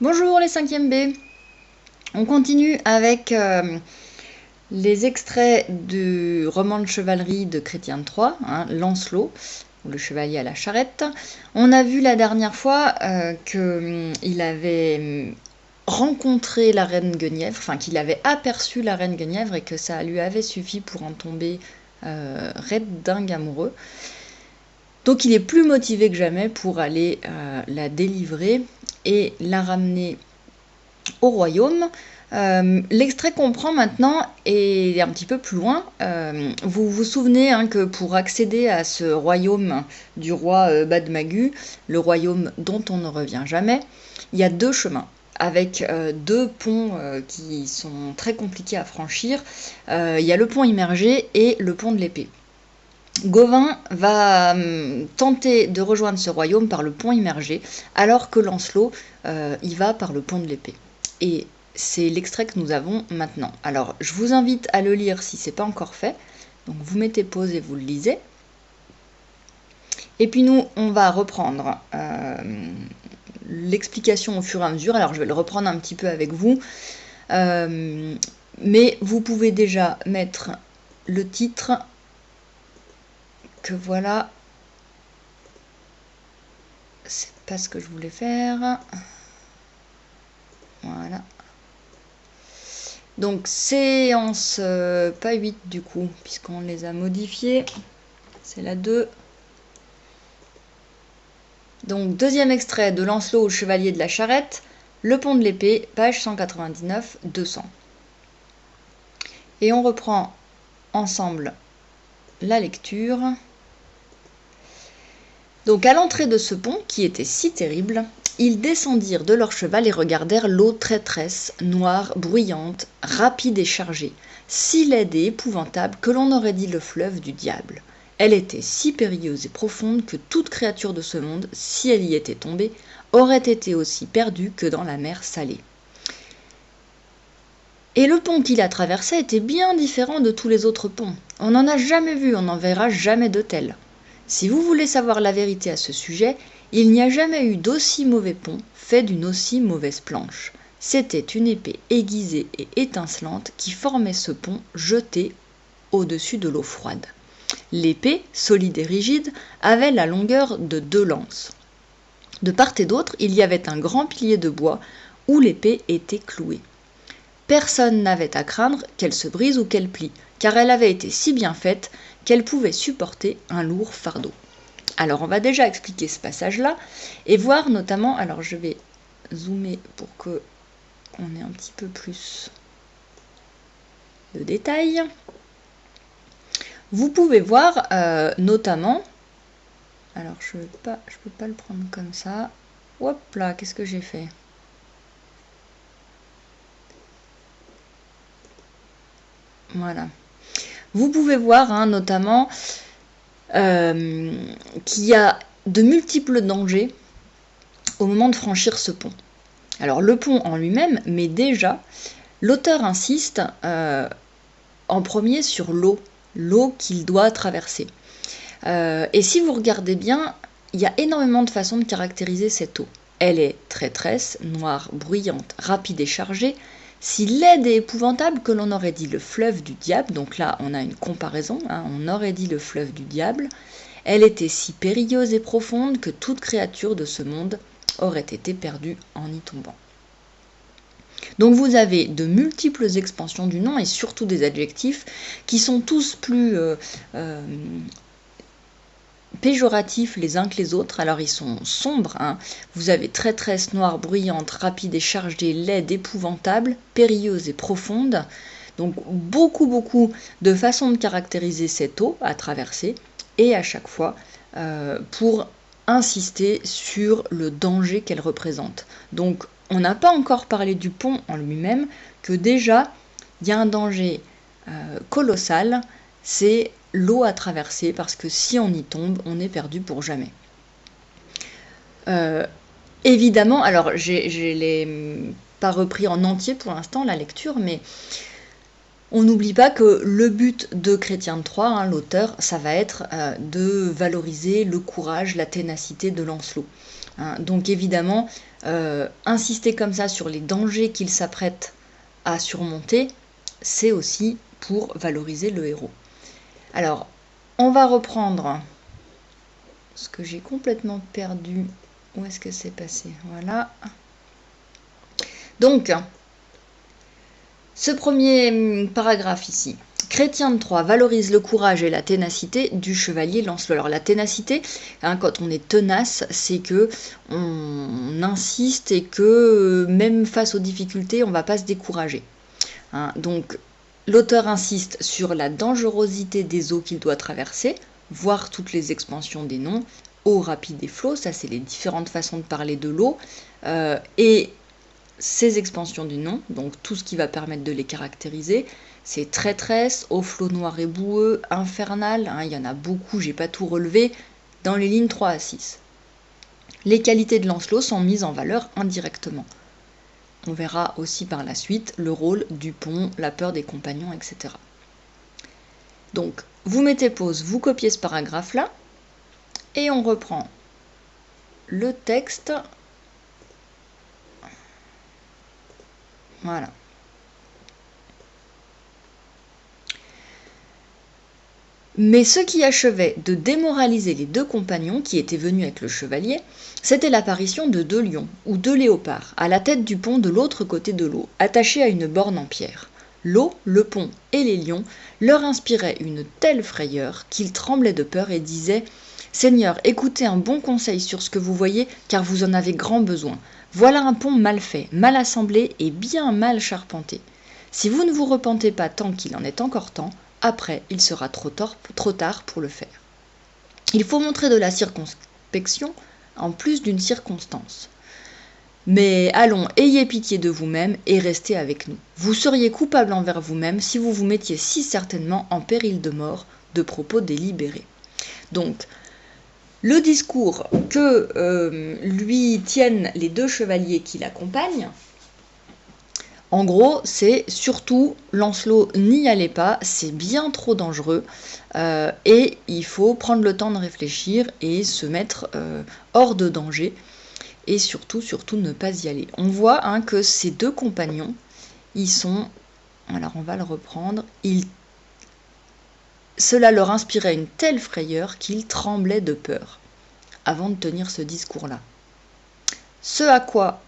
Bonjour les 5e B. On continue avec les extraits du roman de chevalerie de Chrétien de Troyes, Lancelot, ou le chevalier à la charrette. On a vu la dernière fois qu'il avait rencontré la reine Guenièvre, enfin qu'il avait aperçu la reine Guenièvre et que ça lui avait suffi pour en tomber raide dingue amoureux. Donc il est plus motivé que jamais pour aller la délivrer et la ramener au royaume. L'extrait qu'on prend maintenant est un petit peu plus loin. Vous vous souvenez que pour accéder à ce royaume du roi Badmagu, le royaume dont on ne revient jamais, il y a 2 chemins avec 2 ponts qui sont très compliqués à franchir. Il y a le pont immergé et le pont de l'épée. Gauvin va tenter de rejoindre ce royaume par le pont immergé, alors que Lancelot y va par le pont de l'épée. Et c'est l'extrait que nous avons maintenant. Alors, je vous invite à le lire si ce n'est pas encore fait. Donc, vous mettez pause et vous le lisez. Et puis nous, on va reprendre l'explication au fur et à mesure. Alors, je vais le reprendre un petit peu avec vous. Mais vous pouvez déjà mettre le titre que voilà. C'est pas ce que je voulais faire. Voilà. Donc séance pas 8 du coup, puisqu'on les a modifiés. C'est la 2. Donc deuxième extrait de Lancelot au chevalier de la charrette, le pont de l'épée, page 199-200. Et on reprend ensemble la lecture. Donc à l'entrée de ce pont, qui était si terrible, ils descendirent de leur cheval et regardèrent l'eau traîtresse, noire, bruyante, rapide et chargée, si laide et épouvantable que l'on aurait dit le fleuve du diable. Elle était si périlleuse et profonde que toute créature de ce monde, si elle y était tombée, aurait été aussi perdue que dans la mer salée. Et le pont qui la traversait était bien différent de tous les autres ponts. On n'en a jamais vu, on n'en verra jamais de tel. Si vous voulez savoir la vérité à ce sujet, il n'y a jamais eu d'aussi mauvais pont fait d'une aussi mauvaise planche. C'était une épée aiguisée et étincelante qui formait ce pont jeté au-dessus de l'eau froide. L'épée, solide et rigide, avait la longueur de 2 lances. De part et d'autre, il y avait un grand pilier de bois où l'épée était clouée. Personne n'avait à craindre qu'elle se brise ou qu'elle plie, car elle avait été si bien faite qu'elle pouvait supporter un lourd fardeau. Alors on va déjà expliquer ce passage-là et voir notamment, alors je vais zoomer pour qu'on ait un petit peu plus de détails. Vous pouvez voir notamment, alors je peux pas le prendre comme ça. Hop là, qu'est-ce que j'ai fait ? Voilà. Vous pouvez voir notamment qu'il y a de multiples dangers au moment de franchir ce pont. Alors le pont en lui-même, mais déjà, l'auteur insiste en premier sur l'eau qu'il doit traverser. Et si vous regardez bien, il y a énormément de façons de caractériser cette eau. Elle est traîtresse, noire, bruyante, rapide et chargée, si laide et épouvantable que l'on aurait dit le fleuve du diable, donc là on a une comparaison, on aurait dit le fleuve du diable, elle était si périlleuse et profonde que toute créature de ce monde aurait été perdue en y tombant. Donc vous avez de multiples expansions du nom et surtout des adjectifs qui sont tous plus péjoratifs les uns que les autres. Alors ils sont sombres, vous avez traîtresse, noire, bruyante, rapide et chargée, laide, épouvantable, périlleuse et profonde. Donc beaucoup de façons de caractériser cette eau à traverser et à chaque fois pour insister sur le danger qu'elle représente. Donc on n'a pas encore parlé du pont en lui-même, que déjà il y a un danger colossal, c'est l'eau à traverser, parce que si on y tombe, on est perdu pour jamais. Évidemment, alors je l'ai pas repris en entier pour l'instant, la lecture, mais on n'oublie pas que le but de Chrétien de Troyes, l'auteur, ça va être de valoriser le courage, la ténacité de Lancelot. Donc évidemment, insister comme ça sur les dangers qu'il s'apprête à surmonter, c'est aussi pour valoriser le héros. Alors, on va reprendre ce que j'ai complètement perdu. Où est-ce que c'est passé? Voilà. Donc, ce premier paragraphe ici. Chrétien de Troyes valorise le courage et la ténacité du chevalier Lancelot. Alors la ténacité, quand on est tenace, c'est que on insiste et que même face aux difficultés, on ne va pas se décourager. Donc l'auteur insiste sur la dangerosité des eaux qu'il doit traverser, voir toutes les expansions des noms, eau, rapide et flot, ça c'est les différentes façons de parler de l'eau, et ces expansions du nom, donc tout ce qui va permettre de les caractériser, c'est traîtresse, au flot noir et boueux, infernal, il y en a beaucoup, j'ai pas tout relevé, dans les lignes 3 à 6. Les qualités de Lancelot sont mises en valeur indirectement. On verra aussi par la suite le rôle du pont, la peur des compagnons, etc. Donc, vous mettez pause, vous copiez ce paragraphe-là, et on reprend le texte. Voilà. Mais ce qui achevait de démoraliser les deux compagnons qui étaient venus avec le chevalier, c'était l'apparition de deux lions, ou deux léopards, à la tête du pont de l'autre côté de l'eau, attachés à une borne en pierre. L'eau, le pont et les lions leur inspiraient une telle frayeur qu'ils tremblaient de peur et disaient « Seigneur, écoutez un bon conseil sur ce que vous voyez, car vous en avez grand besoin. Voilà un pont mal fait, mal assemblé et bien mal charpenté. Si vous ne vous repentez pas tant qu'il en est encore temps, après, il sera trop tard pour le faire. Il faut montrer de la circonspection en plus d'une circonstance. Mais allons, ayez pitié de vous-même et restez avec nous. Vous seriez coupable envers vous-même si vous vous mettiez si certainement en péril de mort de propos délibérés. » Donc, le discours que lui tiennent les deux chevaliers qui l'accompagnent, en gros, c'est surtout Lancelot n'y allez pas, c'est bien trop dangereux et il faut prendre le temps de réfléchir et se mettre hors de danger et surtout ne pas y aller. On voit que ces deux compagnons, ils sont, alors on va le reprendre, cela leur inspirait une telle frayeur qu'ils tremblaient de peur avant de tenir ce discours-là. Ce à quoi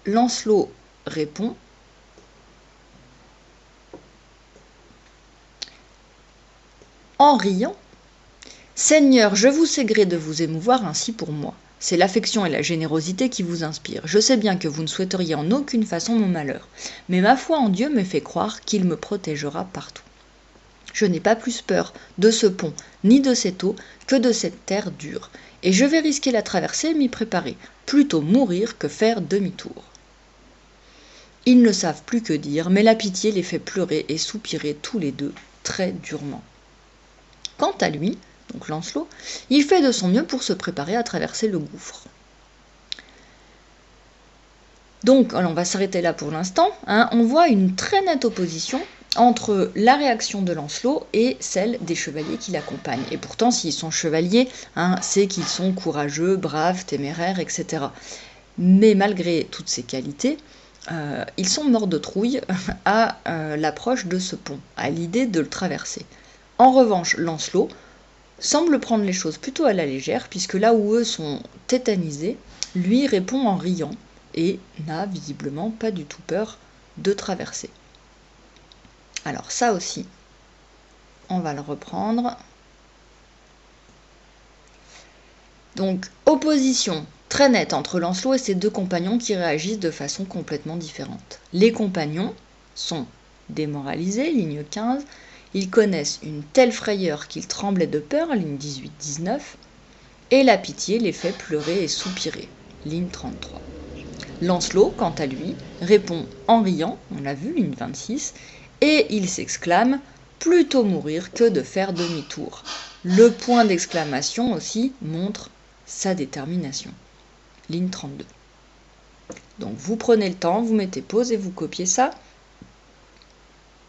Lancelot répond en riant « Seigneur, je vous sais gré de vous émouvoir ainsi pour moi. C'est l'affection et la générosité qui vous inspirent. Je sais bien que vous ne souhaiteriez en aucune façon mon malheur, mais ma foi en Dieu me fait croire qu'il me protégera partout. Je n'ai pas plus peur de ce pont ni de cette eau que de cette terre dure, et je vais risquer la traversée et m'y préparer, plutôt mourir que faire demi-tour. » Ils ne savent plus que dire, mais la pitié les fait pleurer et soupirer tous les deux très durement. Quant à lui, donc Lancelot, il fait de son mieux pour se préparer à traverser le gouffre. Donc, on va s'arrêter là pour l'instant. On voit une très nette opposition entre la réaction de Lancelot et celle des chevaliers qui l'accompagnent. Et pourtant, s'ils sont chevaliers, c'est qu'ils sont courageux, braves, téméraires, etc. Mais malgré toutes ces qualités, ils sont morts de trouille à l'approche de ce pont, à l'idée de le traverser. En revanche, Lancelot semble prendre les choses plutôt à la légère, puisque là où eux sont tétanisés, lui répond en riant et n'a visiblement pas du tout peur de traverser. Alors ça aussi, on va le reprendre. Donc, opposition très nette entre Lancelot et ses deux compagnons qui réagissent de façon complètement différente. Les compagnons sont démoralisés, ligne 15, ils connaissent une telle frayeur qu'ils tremblaient de peur, ligne 18-19, et la pitié les fait pleurer et soupirer, ligne 33. Lancelot, quant à lui, répond en riant, on l'a vu, ligne 26, et il s'exclame « plutôt mourir que de faire demi-tour ». Le point d'exclamation aussi montre sa détermination. Ligne 32. Donc vous prenez le temps, vous mettez pause et vous copiez ça.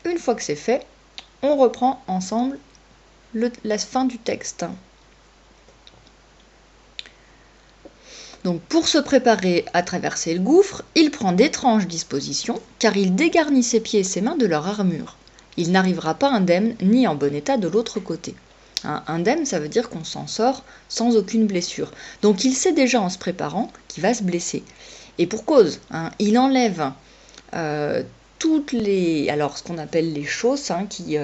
Une fois que c'est fait, on reprend ensemble la fin du texte. Donc pour se préparer à traverser le gouffre, il prend d'étranges dispositions, car il dégarnit ses pieds et ses mains de leur armure. Il n'arrivera pas indemne ni en bon état de l'autre côté. Indemne, ça veut dire qu'on s'en sort sans aucune blessure. Donc il sait déjà en se préparant qu'il va se blesser. Et pour cause, il enlève toutes alors ce qu'on appelle les chausses qui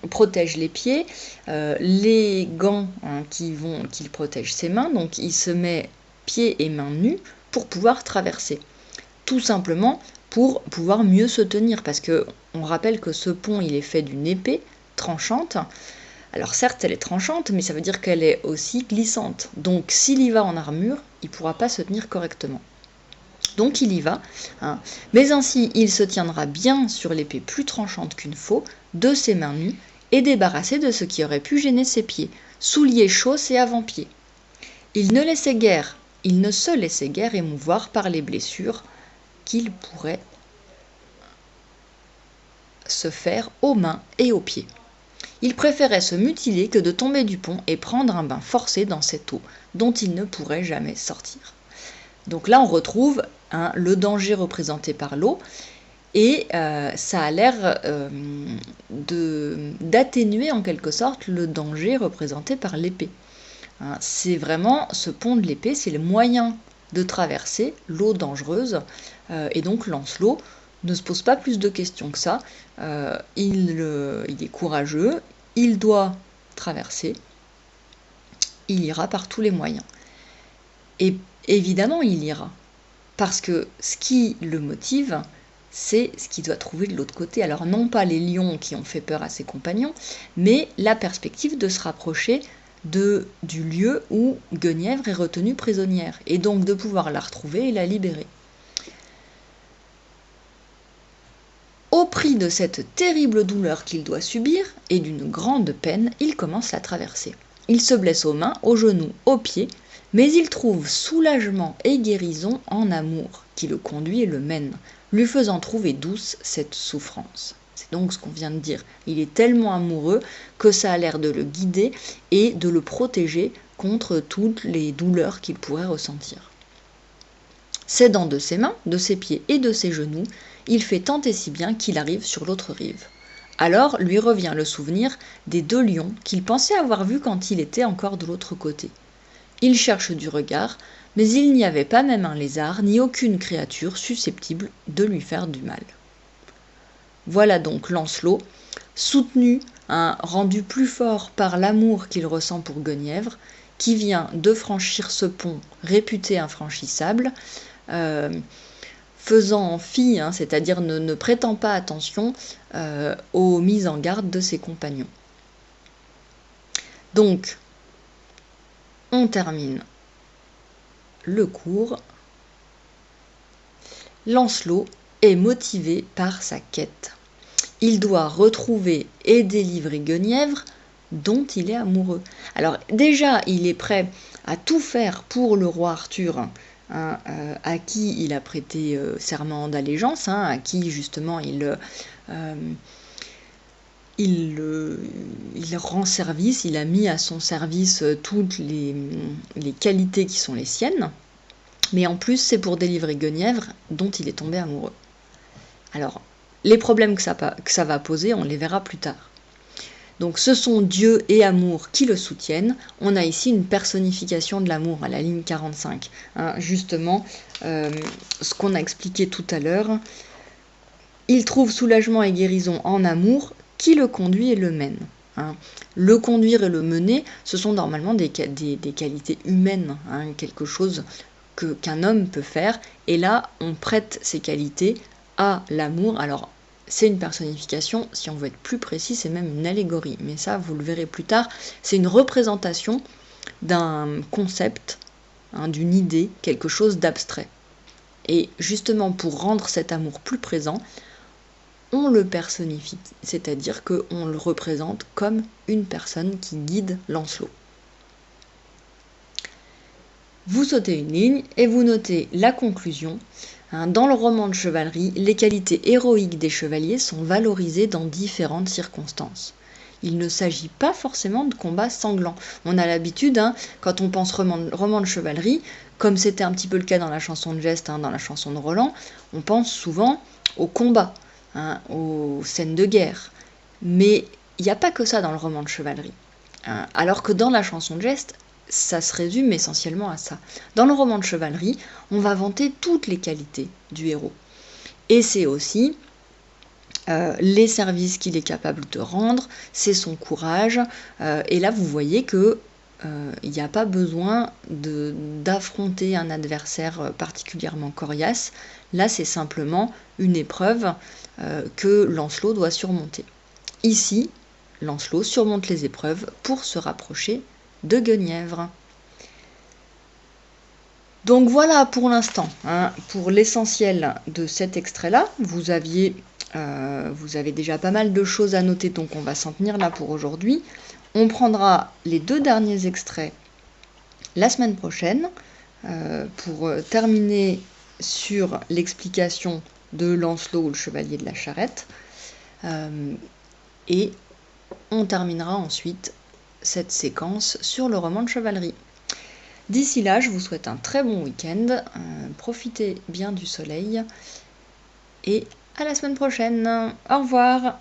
protègent les pieds, les gants qui protègent ses mains, donc il se met pieds et mains nus pour pouvoir traverser. Tout simplement pour pouvoir mieux se tenir, parce que on rappelle que ce pont il est fait d'une épée tranchante. Alors certes elle est tranchante, mais ça veut dire qu'elle est aussi glissante. Donc s'il y va en armure, il ne pourra pas se tenir correctement. Donc il y va, mais ainsi il se tiendra bien sur l'épée plus tranchante qu'une faux, de ses mains nues, et débarrassé de ce qui aurait pu gêner ses pieds, souliers, chausses et avant-pieds. Il ne se laissait guère émouvoir par les blessures qu'il pourrait se faire aux mains et aux pieds. Il préférait se mutiler que de tomber du pont et prendre un bain forcé dans cette eau, dont il ne pourrait jamais sortir. Donc là, on retrouve le danger représenté par l'eau, et ça a l'air d'atténuer en quelque sorte le danger représenté par l'épée. C'est vraiment ce pont de l'épée, c'est le moyen de traverser l'eau dangereuse, et donc Lancelot ne se pose pas plus de questions que ça. Il est courageux, il doit traverser, il ira par tous les moyens. Et évidemment, il ira, parce que ce qui le motive, c'est ce qu'il doit trouver de l'autre côté. Alors non pas les lions qui ont fait peur à ses compagnons, mais la perspective de se rapprocher du lieu où Guenièvre est retenue prisonnière, et donc de pouvoir la retrouver et la libérer. Au prix de cette terrible douleur qu'il doit subir, et d'une grande peine, il commence la traversée. Il se blesse aux mains, aux genoux, aux pieds, mais il trouve soulagement et guérison en amour, qui le conduit et le mène, lui faisant trouver douce cette souffrance. C'est donc ce qu'on vient de dire. Il est tellement amoureux que ça a l'air de le guider et de le protéger contre toutes les douleurs qu'il pourrait ressentir. S'aidant de ses mains, de ses pieds et de ses genoux, il fait tant et si bien qu'il arrive sur l'autre rive. Alors lui revient le souvenir des 2 lions qu'il pensait avoir vus quand il était encore de l'autre côté. Il cherche du regard, mais il n'y avait pas même un lézard, ni aucune créature susceptible de lui faire du mal. Voilà donc Lancelot, soutenu, rendu plus fort par l'amour qu'il ressent pour Guenièvre, qui vient de franchir ce pont réputé infranchissable, faisant fi, c'est-à-dire ne prêtant pas attention aux mises en garde de ses compagnons. Donc, on termine le cours. Lancelot est motivé par sa quête. Il doit retrouver et délivrer Guenièvre, dont il est amoureux. Alors déjà, il est prêt à tout faire pour le roi Arthur, à qui il a prêté serment d'allégeance, à qui justement il rend service, il a mis à son service toutes les qualités qui sont les siennes, mais en plus c'est pour délivrer Guenièvre, dont il est tombé amoureux. Alors, les problèmes que ça va poser, on les verra plus tard. Donc ce sont Dieu et amour qui le soutiennent. On a ici une personnification de l'amour à la ligne 45. Justement, ce qu'on a expliqué tout à l'heure. Il trouve soulagement et guérison en amour qui le conduit et le mène. Le conduire et le mener, ce sont normalement des qualités humaines, quelque chose qu'un homme peut faire. Et là, on prête ces qualités à l'amour. Alors, c'est une personnification, si on veut être plus précis, c'est même une allégorie. Mais ça, vous le verrez plus tard, c'est une représentation d'un concept, d'une idée, quelque chose d'abstrait. Et justement, pour rendre cet amour plus présent, on le personnifie, c'est-à-dire qu'on le représente comme une personne qui guide Lancelot. Vous sautez une ligne et vous notez la conclusion. Dans le roman de chevalerie, les qualités héroïques des chevaliers sont valorisées dans différentes circonstances. Il ne s'agit pas forcément de combats sanglants. On a l'habitude, quand on pense roman de chevalerie, comme c'était un petit peu le cas dans la chanson de geste, dans la chanson de Roland, on pense souvent au combat, aux scènes de guerre. Mais il n'y a pas que ça dans le roman de chevalerie. Alors que dans la chanson de geste, ça se résume essentiellement à ça. Dans le roman de chevalerie, on va vanter toutes les qualités du héros. Et c'est aussi les services qu'il est capable de rendre, c'est son courage. Et là, vous voyez que il n'y a pas besoin d'affronter un adversaire particulièrement coriace. Là, c'est simplement une épreuve que Lancelot doit surmonter. Ici, Lancelot surmonte les épreuves pour se rapprocher de Guenièvre. Donc voilà pour l'instant, pour l'essentiel de cet extrait-là. Vous avez déjà pas mal de choses à noter, donc on va s'en tenir là pour aujourd'hui. On prendra les 2 derniers extraits la semaine prochaine pour terminer sur l'explication de Lancelot ou le chevalier de la charrette. Et on terminera ensuite cette séquence sur le roman de chevalerie. D'ici là, je vous souhaite un très bon week-end, profitez bien du soleil et à la semaine prochaine. Au revoir.